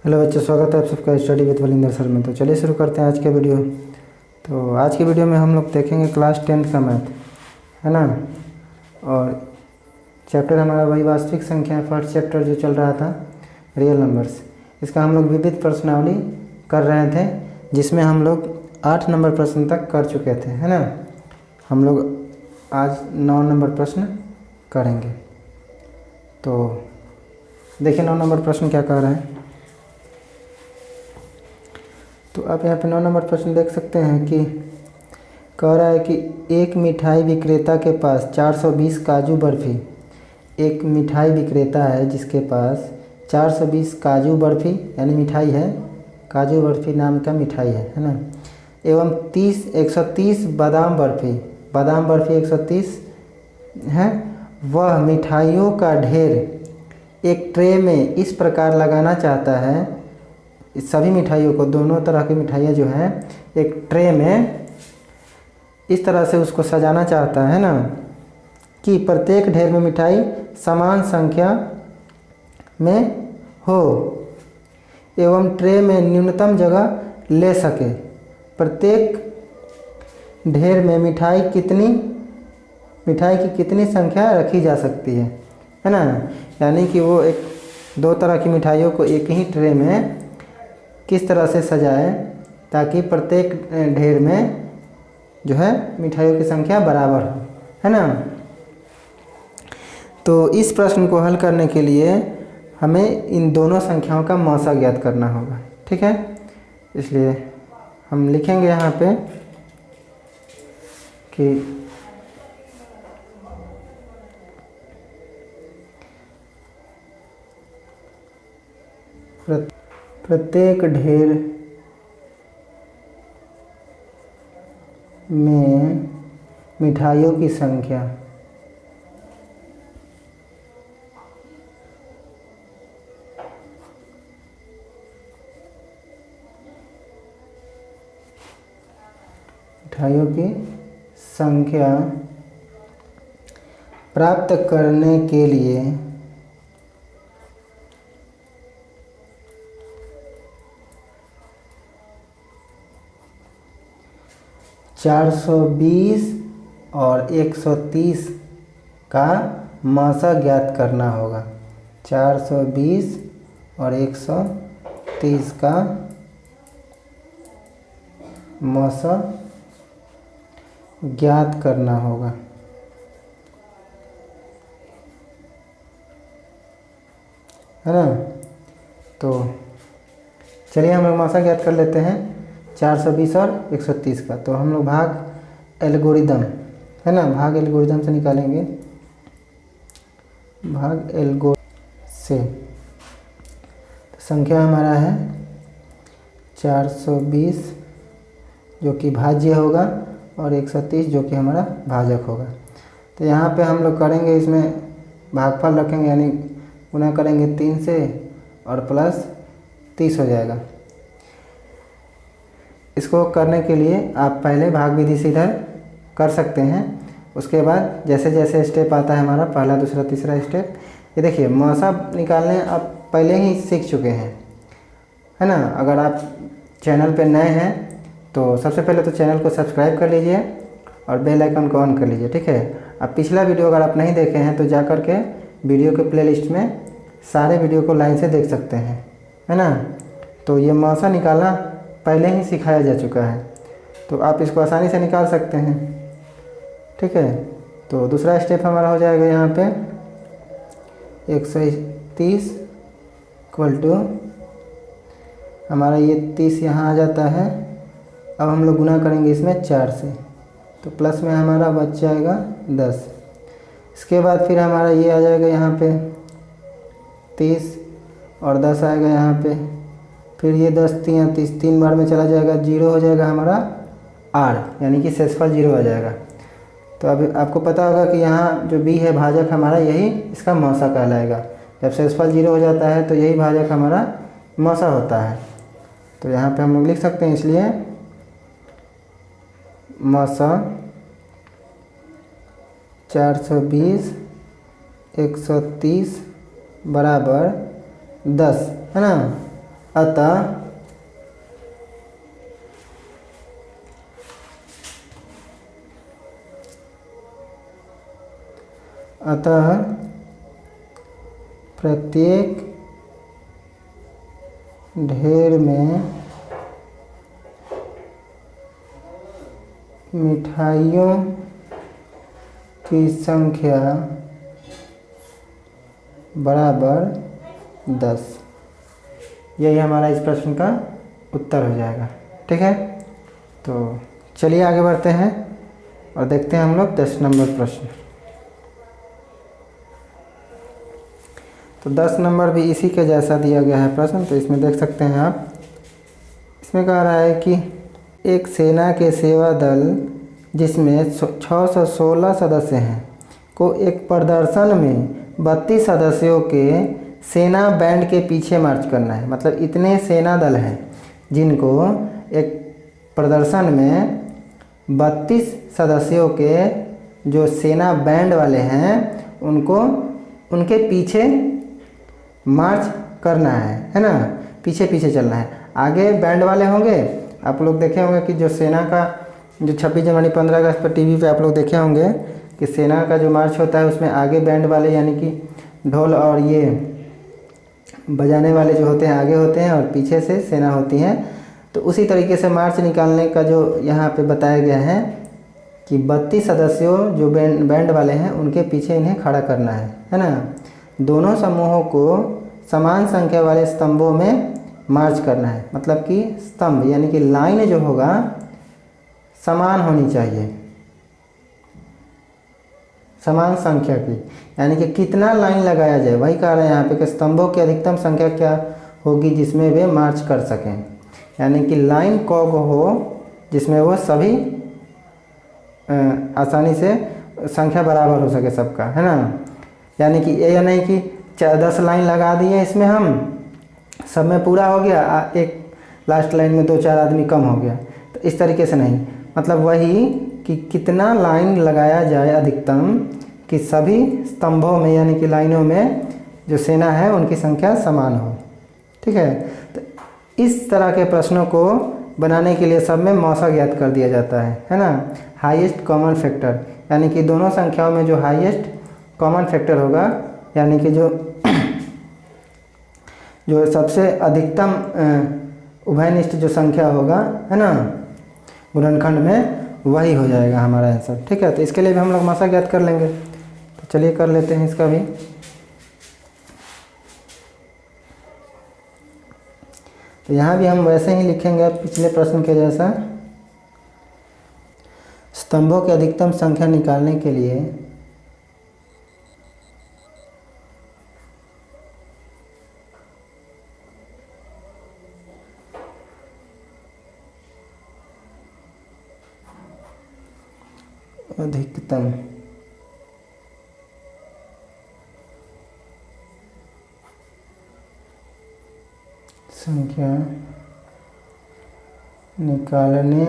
Hello बच्चों, स्वागत है आप सबका स्टडी विद बलिंदर सर में। तो चलिए शुरू करते हैं आज का वीडियो। तो आज की वीडियो में हम लोग देखेंगे क्लास 10th का मैथ, है ना। और चैप्टर हमारा वही वास्तविक संख्या, फर्स्ट चैप्टर जो चल रहा था रियल नंबर्स। इसका हम लोग विविध प्रश्नावली कर रहे थे, जिसमें हम लोग 8 नंबर प्रश्न तक कर चुके थे, है ना। हम लोग आज 9 नंबर प्रश्न करेंगे। तो देखिए 9 नंबर प्रश्न क्या कह रहे हैं। तो आप यहाँ पे 9 नंबर प्रश्न देख सकते हैं कि कह रहा है कि एक मिठाई विक्रेता के पास 420 काजू बर्फ़ी। एक मिठाई विक्रेता है जिसके पास 420 काजू बर्फ़ी यानी मिठाई है, काजू बर्फ़ी नाम का मिठाई है ना। एवं 130 बादाम बर्फ़ी 130 है। वह मिठाइयों का ढेर एक ट्रे में इस प्रकार लगाना चाहता है, इस सभी मिठाइयों को, दोनों तरह की मिठाइयाँ जो हैं एक ट्रे में इस तरह से उसको सजाना चाहता है ना, कि प्रत्येक ढेर में मिठाई समान संख्या में हो एवं ट्रे में न्यूनतम जगह ले सके। प्रत्येक ढेर में मिठाई की कितनी संख्या रखी जा सकती है ना। यानी कि वो एक दो तरह की मिठाइयों को एक ही ट्रे में किस तरह से सजाए ताकि प्रत्येक ढेर में जो है मिठाइयों की संख्या बराबर हो, है ना। तो इस प्रश्न को हल करने के लिए हमें इन दोनों संख्याओं का मौसा ज्ञात करना होगा, ठीक है। इसलिए हम लिखेंगे यहाँ पे कि प्रत्येक ढेर में मिठाइयों की संख्या प्राप्त करने के लिए 420 और 130 का मौसा ज्ञात करना होगा। 420 और 130 का मौसा ज्ञात करना होगा, है ना। तो चलिए हम लोग मौसा ज्ञात कर लेते हैं 420 और 130 का। तो हम लोग भाग एल्गोरिदम, है ना, भाग एल्गोरिदम से निकालेंगे। भाग एल्गोरिदम से तो संख्या हमारा है 420 जो कि भाज्य होगा और 130 जो कि हमारा भाजक होगा। तो यहाँ पे हम लोग करेंगे, इसमें भागफल रखेंगे यानी गुना करेंगे 3 से और प्लस 30 हो जाएगा। इसको करने के लिए आप पहले भाग विधि से इधर कर सकते हैं। उसके बाद जैसे जैसे स्टेप आता है हमारा पहला, दूसरा, तीसरा स्टेप, ये देखिए मौसा निकालने आप पहले ही सीख चुके हैं, है ना। अगर आप चैनल पे नए हैं तो सबसे पहले तो चैनल को सब्सक्राइब कर लीजिए और बेल आइकन को ऑन कर लीजिए, ठीक है। अब पिछला वीडियो अगर आप नहीं देखे हैं तो जा कर के वीडियो के प्लेलिस्ट में सारे वीडियो को लाइन से देख सकते हैं, है ना। तो ये मौसा निकालना पहले ही सिखाया जा चुका है, तो आप इसको आसानी से निकाल सकते हैं, ठीक है। तो दूसरा स्टेप हमारा हो जाएगा यहाँ पे 130 इक्वल टू हमारा ये 30 यहाँ आ जाता है। अब हम लोग गुना करेंगे इसमें 4 से, तो प्लस में हमारा बच जाएगा 10। इसके बाद फिर हमारा ये आ जाएगा यहाँ पे 30 और 10 आएगा यहाँ पे, फिर ये 10 30 3 बार में चला जाएगा, 0 हो जाएगा हमारा r, यानी कि शेषफल 0 आ जाएगा। तो अब आपको पता होगा कि यहाँ जो b है भाजक हमारा, यही इसका मौसा कहलाएगा। जब शेषफल 0 हो जाता है तो यही भाजक हमारा मौसा होता है। तो यहाँ पे हम लोग लिख सकते हैं, इसलिए मौसा 420 130 बराबर 10, है ना। अतः प्रत्येक ढेर में मिठाइयों की संख्या बराबर 10। यही हमारा इस प्रश्न का उत्तर हो जाएगा। ठीक है, तो चलिए आगे बढ़ते हैं और देखते हैं हम लोग 10 नंबर प्रश्न। तो 10 नंबर भी इसी के जैसा दिया गया है प्रश्न। तो इसमें देख सकते हैं आप, इसमें कह रहा है कि एक सेना के सेवा दल जिसमें 616 सदस्य हैं को एक प्रदर्शन में 32 सदस्यों के सेना बैंड के पीछे मार्च करना है। मतलब इतने सेना दल हैं जिनको एक प्रदर्शन में 32 सदस्यों के जो सेना बैंड वाले हैं उनको उनके पीछे मार्च करना है ना, पीछे पीछे चलना है। आगे बैंड वाले होंगे, आप लोग देखे होंगे कि जो सेना का जो 26 जनवरी 15 अगस्त पर टीवी पे आप लोग देखे होंगे कि सेना का जो मार्च होता है उसमें आगे बैंड वाले यानी कि ढोल और ये बजाने वाले जो होते हैं आगे होते हैं और पीछे से सेना होती है। तो उसी तरीके से मार्च निकालने का जो यहाँ पे बताया गया है कि 32 सदस्यों जो बैंड वाले हैं उनके पीछे इन्हें खड़ा करना है ना। दोनों समूहों को समान संख्या वाले स्तंभों में मार्च करना है। मतलब कि स्तंभ यानी कि लाइन जो होगा समान होनी चाहिए, समान संख्या की, यानी कि कितना लाइन लगाया जाए वही कह रहे हैं यहाँ पे कि स्तंभों की अधिकतम संख्या क्या होगी जिसमें वे मार्च कर सकें। यानी कि लाइन कौग हो जिसमें वो सभी आसानी से संख्या बराबर हो सके सबका, है ना। यानी कि ये नहीं कि 10 लाइन लगा दिए इसमें हम सब में पूरा हो गया, एक लास्ट लाइन में 2-4 आदमी कम हो गया, तो इस तरीके से नहीं। मतलब वही कि कितना लाइन लगाया जाए अधिकतम कि सभी स्तंभों में यानी कि लाइनों में जो सेना है उनकी संख्या समान हो। ठीक है, तो इस तरह के प्रश्नों को बनाने के लिए सब में मौसा ज्ञात कर दिया जाता है ना। हाईएस्ट कॉमन फैक्टर यानी कि दोनों संख्याओं में जो हाईएस्ट कॉमन फैक्टर होगा यानी कि जो सबसे अधिकतम उभयनिष्ठ जो संख्या होगा, है ना, गुणनखंड में, वही हो जाएगा हमारा आंसर। ठीक है, तो इसके लिए भी हम लोग मौसा ज्ञात कर लेंगे। तो चलिए कर लेते हैं इसका भी। तो यहाँ भी हम वैसे ही लिखेंगे पिछले प्रश्न के जैसा। स्तंभों की अधिकतम संख्या निकालने के लिए अधिकतम संख्या निकालने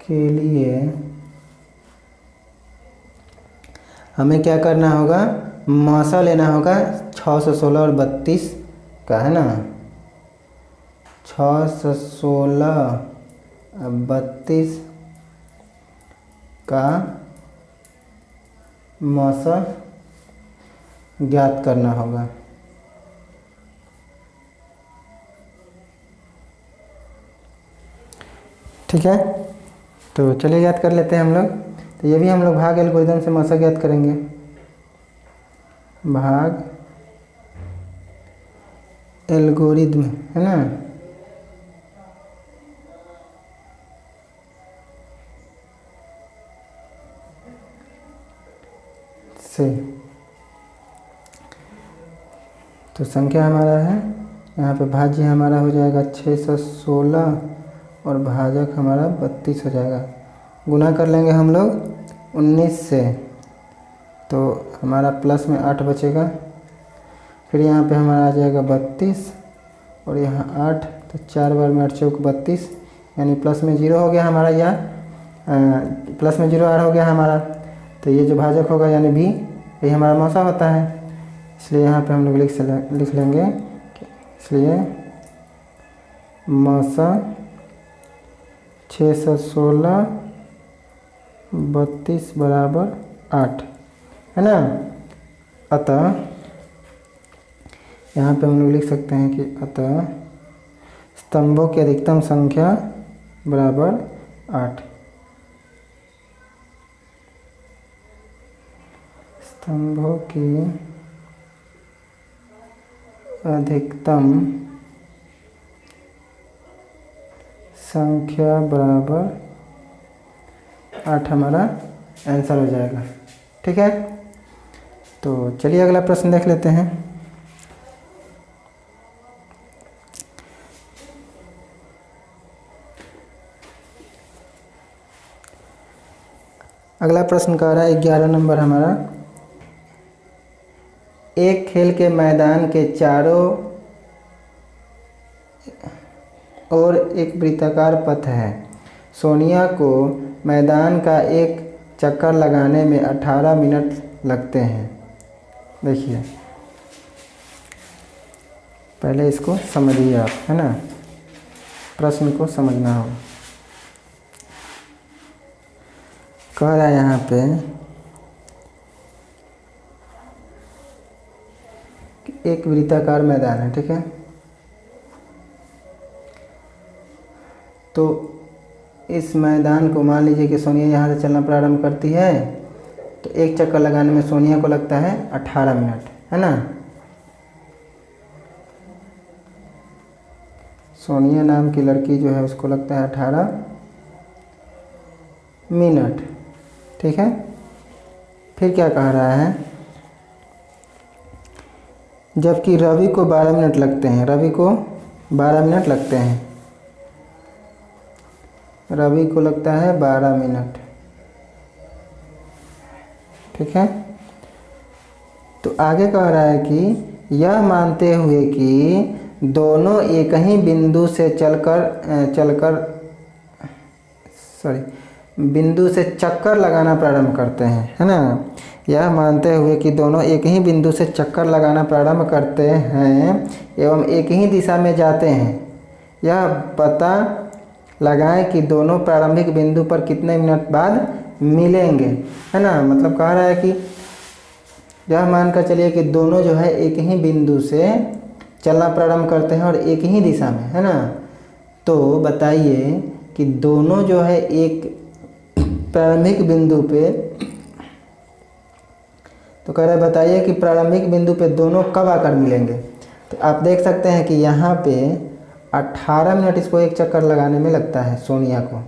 के लिए हमें क्या करना होगा, मौसा लेना होगा 616 और 32 का, है ना। 616 और 32 का मौसा ज्ञात करना होगा। ठीक है, तो चलिए याद कर लेते हैं हम लोग। तो ये भी हम लोग भाग एल्गोरिथम से मौसा ज्ञात करेंगे। भाग एल्गोरिथम, है ना, से। तो संख्या हमारा है यहाँ पे, भाज्य हमारा हो जाएगा 616 और भाजक हमारा 32 हो जाएगा। गुना कर लेंगे हम लोग 19 से, तो हमारा प्लस में 8 बचेगा। फिर यहाँ पे हमारा आ जाएगा 32 और यहाँ 8, तो 4 बार में 8 चौक 32, यानी प्लस में 0 हो गया हमारा, या प्लस में 0 ऐड हो गया हमारा। तो ये जो भाजक होगा यानी बी, यही हमारा मौसा होता है। इसलिए यहाँ पे हम लोग लिख लेंगे इसलिए मसा 616 32 बराबर 8 है ना। अतः यहाँ पे हम लोग लिख सकते हैं कि अतः स्तंभों की अधिकतम संख्या बराबर 8। स्तंभों की अधिकतम संख्या बराबर 8 हमारा आंसर हो जाएगा। ठीक है, तो चलिए अगला प्रश्न देख लेते हैं। अगला प्रश्न कह रहा है 11 नंबर हमारा, एक खेल के मैदान के चारों ओर एक वृत्ताकार पथ है। सोनिया को मैदान का एक चक्कर लगाने में 18 मिनट लगते हैं। देखिए पहले इसको समझिए आप, है ना, प्रश्न को समझना होगा। कह रहा है यहाँ पे कि एक वृत्ताकार मैदान है, ठीक है। तो इस मैदान को मान लीजिए कि सोनिया यहाँ से चलना प्रारंभ करती है, तो एक चक्कर लगाने में सोनिया को लगता है 18 मिनट, है ना। सोनिया नाम की लड़की जो है उसको लगता है 18 मिनट, ठीक है। फिर क्या कह रहा है, जबकि रवि को 12 मिनट लगते हैं। रवि को 12 मिनट लगते हैं, रवि को लगता है 12 मिनट, ठीक है। तो आगे कह रहा है कि यह मानते हुए कि दोनों एक ही बिंदु से बिंदु से चक्कर लगाना प्रारंभ करते हैं, है ना। यह मानते हुए कि दोनों एक ही बिंदु से चक्कर लगाना प्रारंभ करते हैं एवं एक ही दिशा में जाते हैं, यह पता लगाएं कि दोनों प्रारंभिक बिंदु पर कितने मिनट बाद मिलेंगे, है ना। मतलब कह रहा है कि यह मानकर चलिए कि दोनों जो है एक ही बिंदु से चलना प्रारंभ करते हैं और एक ही दिशा में, है ना। तो बताइए कि दोनों जो है एक प्रारंभिक बिंदु पे, तो कह रहा है बताइए कि प्रारंभिक बिंदु पे दोनों कब आकर मिलेंगे। तो आप देख सकते हैं कि यहाँ पे 18 मिनट इसको एक चक्कर लगाने में लगता है सोनिया को,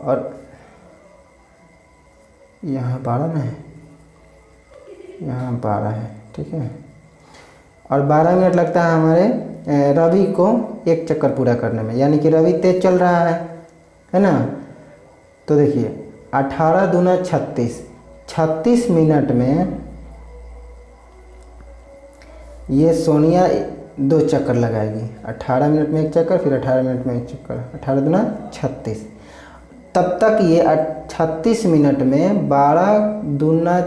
और यहाँ 12 में है, यहाँ 12 है, ठीक है। और 12 मिनट लगता है हमारे रवि को एक चक्कर पूरा करने में, यानी कि रवि तेज चल रहा है ना। तो देखिए 18 दूना 36, 36 मिनट में ये सोनिया 2 चक्कर लगाएगी। 18 मिनट में एक चक्कर, फिर 18 मिनट में एक चक्कर, 18 दूना 36। तब तक ये 36 मिनट में 12 दूना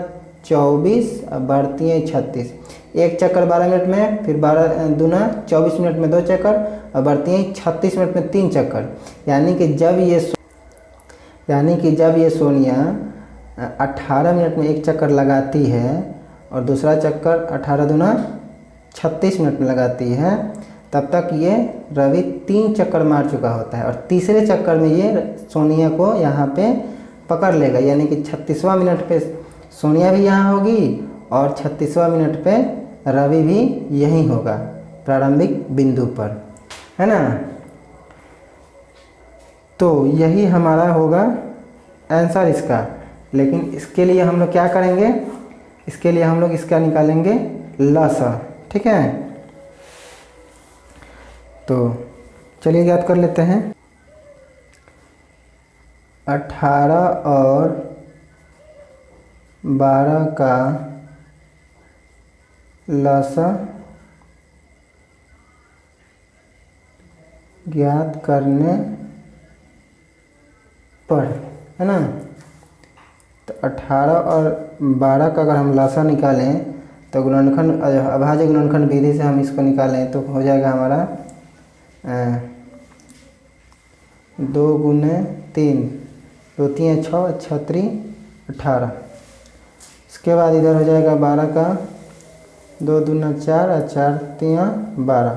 24 और बढ़ती है 36, एक चक्कर 12 मिनट में, फिर 12 दूना 24 मिनट में 2 चक्कर और बढ़ती हैं 36 मिनट में 3 चक्कर। यानी कि जब ये सोनिया 18 मिनट में एक चक्कर लगाती है और दूसरा चक्कर 18 दूना 36 मिनट में लगाती है, तब तक ये रवि 3 चक्कर मार चुका होता है और तीसरे चक्कर में ये सोनिया को यहाँ पे पकड़ लेगा। यानी कि 36वां मिनट पे सोनिया भी यहाँ होगी और 36वां मिनट पे रवि भी यहीं होगा प्रारंभिक बिंदु पर, है ना। तो यही हमारा होगा आंसर इसका। लेकिन इसके लिए हम लोग क्या करेंगे, इसके लिए हम लोग इसका निकालेंगे लसा, ठीक है। तो चलिए याद कर लेते हैं। 18 और 12 का लसा ज्ञात करने पर, है ना। तो 18 और 12 का अगर हम लसा निकालें तो गुणनखंड अभाज्य गुणनखंड विधि से हम इसको निकालें तो हो जाएगा हमारा 2 गुने 3, 2 3 6, 6 3 18। इसके बाद इधर हो जाएगा 12 का 2 दूना 4 और 4 3 12,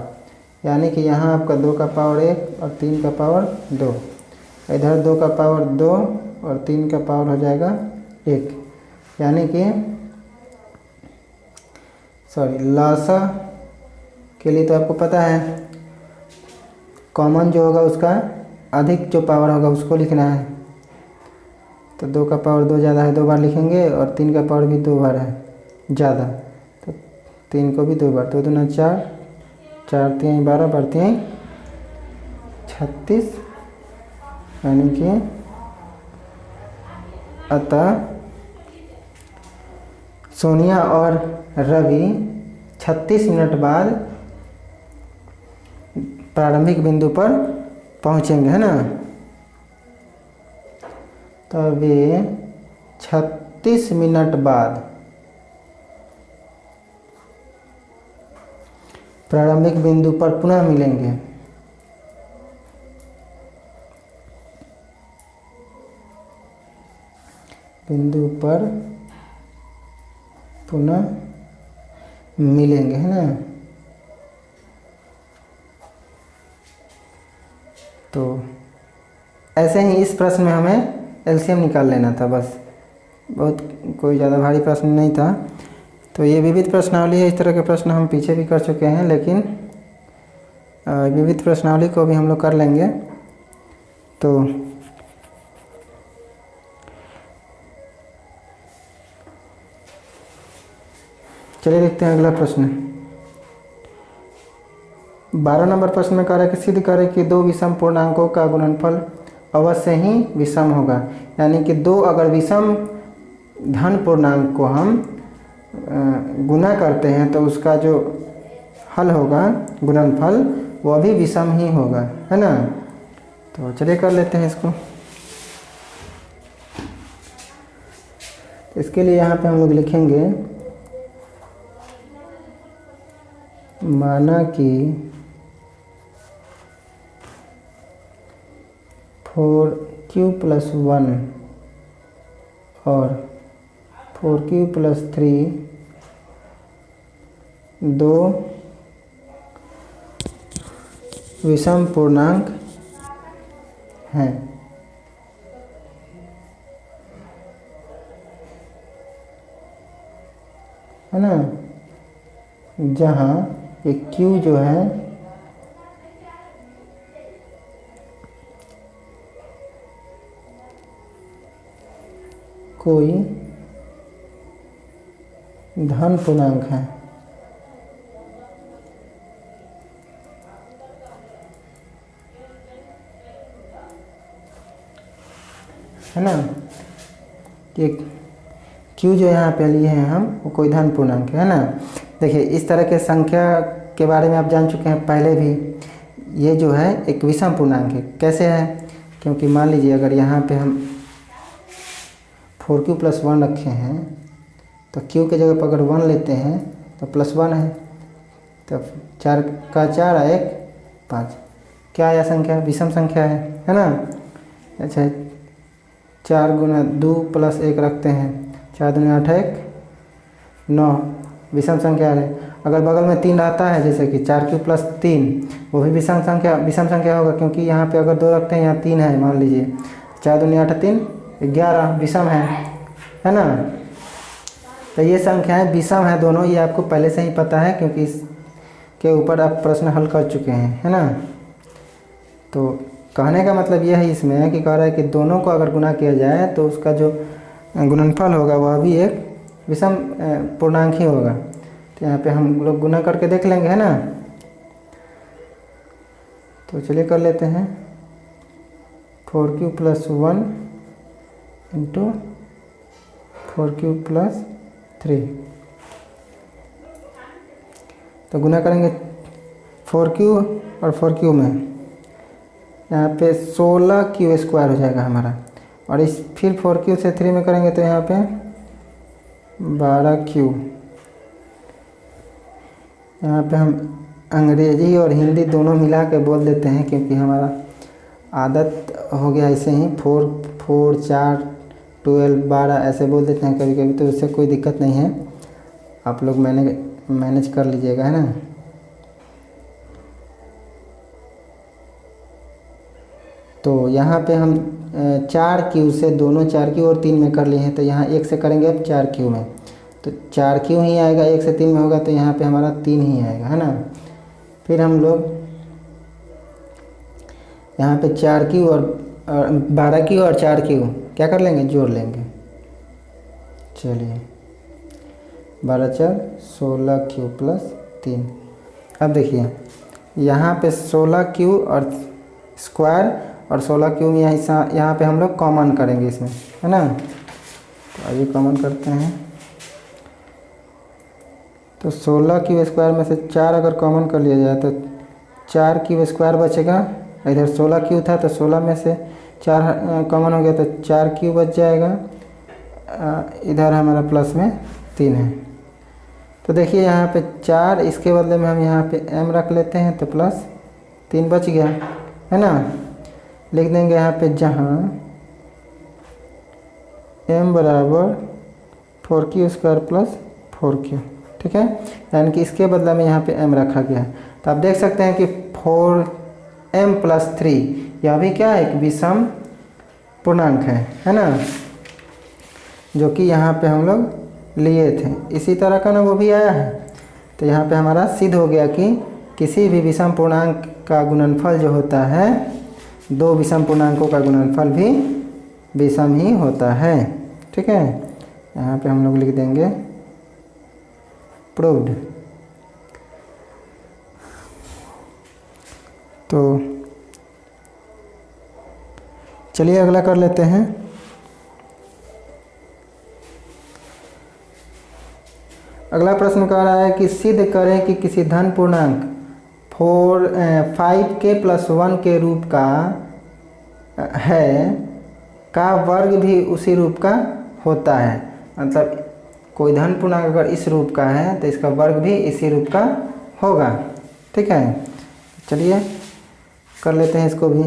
यानी कि यहाँ आपका 2 का पावर 1 और 3 का पावर 2, इधर 2 का पावर 2 और 3 का पावर हो जाएगा 1, यानी कि लसा के लिए तो आपको पता है कॉमन जो होगा उसका अधिक जो पावर होगा उसको लिखना है। तो 2 का पावर 2 ज़्यादा है 2 बार लिखेंगे और 3 का पावर भी 2 बार है ज़्यादा, तो 3 को भी 2 बार, 2 दूना 4, 4 3 12 बढ़ती हैं 36, यानी कि अतः सोनिया और रवि 36 मिनट बाद प्रारंभिक बिंदु पर पहुंचेंगे, है ना। तो वे 36 मिनट बाद प्रारंभिक बिंदु पर पुनः मिलेंगे। बिंदु पर पुनः मिलेंगे, है ना। तो ऐसे ही इस प्रश्न में हमें एलसीएम निकाल लेना था, बस बहुत कोई ज़्यादा भारी प्रश्न नहीं था। तो ये विविध प्रश्नावली है, इस तरह के प्रश्न हम पीछे भी कर चुके हैं, लेकिन विविध प्रश्नावली को भी हम लोग कर लेंगे। तो चलिए देखते हैं अगला प्रश्न। 12 नंबर प्रश्न में कह रहा है कि सिद्ध करें कि 2 विषम पूर्णांकों का गुणनफल अवश्य ही विषम होगा, यानी कि 2 अगर विषम धन पूर्णांक को हम गुना करते हैं तो उसका जो हल होगा गुणनफल वह भी विषम ही होगा, है ना। तो चलिए कर लेते हैं इसको। इसके लिए यहाँ पे हम लोग लिखेंगे माना कि 4q + 1 और 4q + 3 2 विषम पूर्णांक हैं, है ना। जहाँ ये q जो है कोई धन पूर्णांक है, है ना। ये q जो यहाँ पे लिए हैं हम वो कोई धन पूर्णांक है ना। देखिए इस तरह के संख्या के बारे में आप जान चुके हैं पहले भी। ये जो है एक विषम पूर्णांक है। कैसे है? क्योंकि मान लीजिए अगर यहाँ पे हम 4q + 1 रखे हैं तो q के जगह पर अगर 1 लेते हैं तो +1 है, तो 4 का 4 और 1 5, क्या यह संख्या विषम संख्या है ना। अच्छा 4 गुना 2 + 1 रखते हैं, 4 दूनी 8 1 9, विषम संख्या है। अगर बगल में 3 रहता है जैसे कि 4q + 3 वो भी विषम संख्या होगा, क्योंकि यहाँ पे अगर 2 रखते हैं यहाँ 3 है मान लीजिए, 4 दूनी 8 3 11 विषम है ना। तो ये संख्याएं विषम है दोनों, ये आपको पहले से ही पता है क्योंकि इसके ऊपर आप प्रश्न हल कर चुके हैं, है ना। तो कहने का मतलब यह है इसमें कि कह रहा है कि दोनों को अगर गुना किया जाए तो उसका जो गुणनफल होगा वह भी एक विषम पूर्णांक ही होगा। तो यहाँ पे हम लोग गुना करके देख लेंगे, है ना। तो चलिए कर लेते हैं 4q + 1 × 4q + 3। तो गुना करेंगे 4q और 4q में, यहाँ पे 16q² हो जाएगा हमारा, और इस फिर 4q से 3 में करेंगे तो यहाँ पे 12q, यहाँ पे हम अंग्रेजी और हिंदी दोनों मिला के बोल देते हैं, क्योंकि हमारा आदत हो गया ऐसे ही 4 4 4 12 12 ऐसे बोल देते हैं कभी कभी, तो उससे कोई दिक्कत नहीं है, आप लोग मैनेज कर लीजिएगा, है ना। तो यहाँ पे हम 4Q से दोनों 4Q और 3 में कर लिए हैं, तो यहाँ 1 से करेंगे अब 4Q में, तो 4Q ही आएगा, 1 से 3 में होगा तो यहाँ पे हमारा 3 ही आएगा, है ना। फिर हम लोग यहाँ पे 4Q और 12Q और 4Q क्या कर लेंगे, जोड़ लेंगे। चलिए 12 4 16Q प्लस 3। अब देखिए यहाँ पे 16Q और स्क्वायर और 16Q में यहाँ पे हम लोग कॉमन करेंगे इसमें, है ना। तो आइए कॉमन करते हैं। तो 16Q स्क्वायर में से 4 अगर कॉमन कर लिया जाए तो 4Q स्क्वायर बचेगा। इधर 16Q था तो 16 में से 4 कॉमन हो गया तो 4Q बच जाएगा। इधर हमारा प्लस में 3 है। तो देखिए यहाँ पे 4, इसके बदले में हम यहाँ पे m रख लेते हैं तो प्लस 3 बच गया, है ना। लिख देंगे यहाँ पे जहाँ m बराबर 4Q स्क्वायर प्लस 4Q, ठीक है। यानी कि इसके बदले में यहाँ पे m रखा गया है। तो आप देख सकते हैं कि 4m प्लस 3 यह भी क्या है, एक विषम पूर्णांक है ना, जो कि यहाँ पे हम लोग लिए थे। इसी तरह का ना वो भी आया है। तो यहाँ पे हमारा सिद्ध हो गया कि किसी भी विषम पूर्णांक का गुणनफल जो होता है, 2 विषम पूर्णांकों का गुणनफल भी विषम ही होता है, ठीक है। यहाँ पे हम लोग लिख देंगे प्रूव्ड। तो चलिए अगला कर लेते हैं। अगला प्रश्न कह रहा है कि सिद्ध करें कि किसी धन पूर्णांक 5k प्लस 1 के रूप का है का वर्ग भी उसी रूप का होता है। मतलब कोई धन पूर्णांक अगर इस रूप का है तो इसका वर्ग भी इसी रूप का होगा, ठीक है। चलिए कर लेते हैं इसको भी।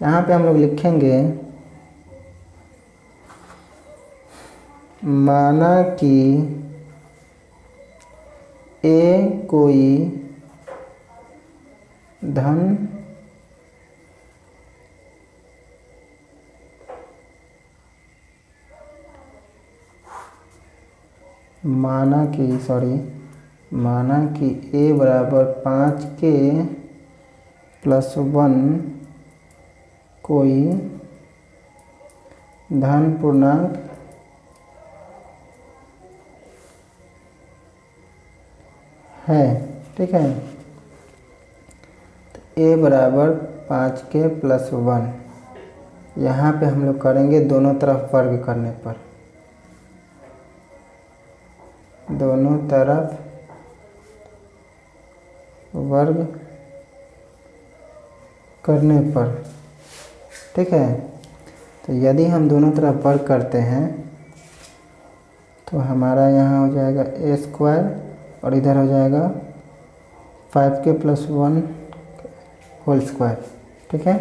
यहाँ पे हम लोग लिखेंगे माना कि A कोई धन माना कि A बराबर 5k प्लस 1 कोई धन पूर्णांक है, ठीक है। तो A बराबर 5k प्लस 1, यहाँ पे हम लोग करेंगे दोनों तरफ वर्ग करने पर, दोनों तरफ वर्ग करने पर, ठीक है। तो यदि हम दोनों तरफ वर्ग करते हैं तो हमारा यहाँ हो जाएगा a स्क्वायर और इधर हो जाएगा 5k प्लस 1 होल स्क्वायर, ठीक है।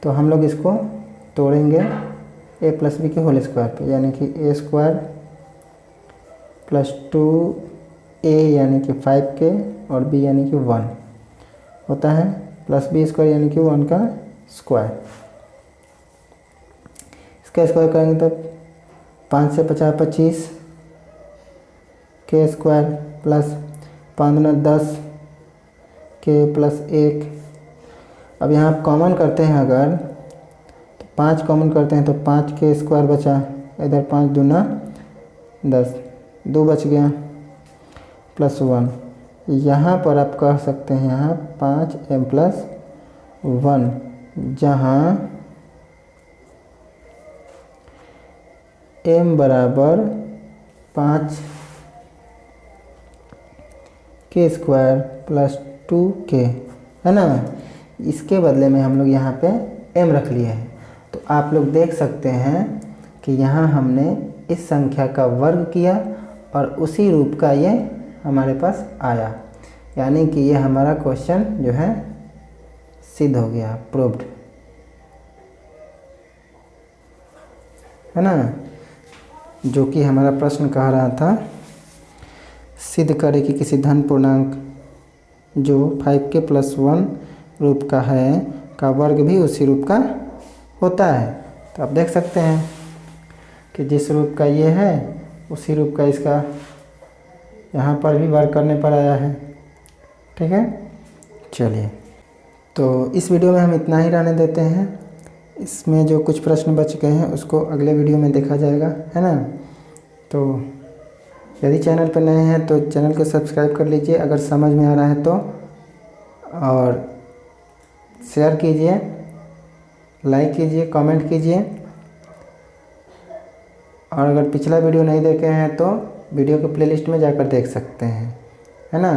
तो हम लोग इसको तोड़ेंगे a प्लस b के होल स्क्वायर पे, यानी कि a स्क्वायर प्लस 2a यानी कि 5k और b यानी कि 1 होता है, प्लस b स्क्वायर यानी कि 1 का स्क्वायर। इसका स्क्वायर करेंगे तो 5 से 50 25 k स्क्वायर प्लस 5 दूना 10 k प्लस 1। अब यहाँ कॉमन करते हैं अगर तो 5 कॉमन करते हैं तो 5k स्क्वायर बचा, इधर 5 दूना 10, 2 बच गया प्लस 1। यहाँ पर आप कह सकते हैं यहाँ 5m प्लस 1, जहाँ m बराबर 5k स्क्वायर प्लस 2k, है ना। इसके बदले में हम लोग यहाँ पे m रख लिए हैं। तो आप लोग देख सकते हैं कि यहाँ हमने इस संख्या का वर्ग किया और उसी रूप का ये हमारे पास आया, यानी कि ये हमारा क्वेश्चन जो है सिद्ध हो गया, प्रूव्ड, है ना। जो कि हमारा प्रश्न कह रहा था, सिद्ध करें कि किसी धन पूर्णांक जो 5k+1 रूप का है का वर्ग भी उसी रूप का होता है। तो आप देख सकते हैं कि जिस रूप का ये है उसी रूप का इसका यहाँ पर भी वर्ग करने पर आया है। ठीक है, चलिए, तो इस वीडियो में हम इतना ही रहने देते हैं। इसमें जो कुछ प्रश्न बच गए हैं उसको अगले वीडियो में देखा जाएगा, है ना। तो यदि चैनल पर नए हैं तो चैनल को सब्सक्राइब कर लीजिए अगर समझ में आ रहा है तो, और शेयर कीजिए, लाइक कीजिए, कमेंट कीजिए। और अगर पिछला वीडियो नहीं देखे हैं तो वीडियो के प्लेलिस्ट में जाकर देख सकते हैं, है ना।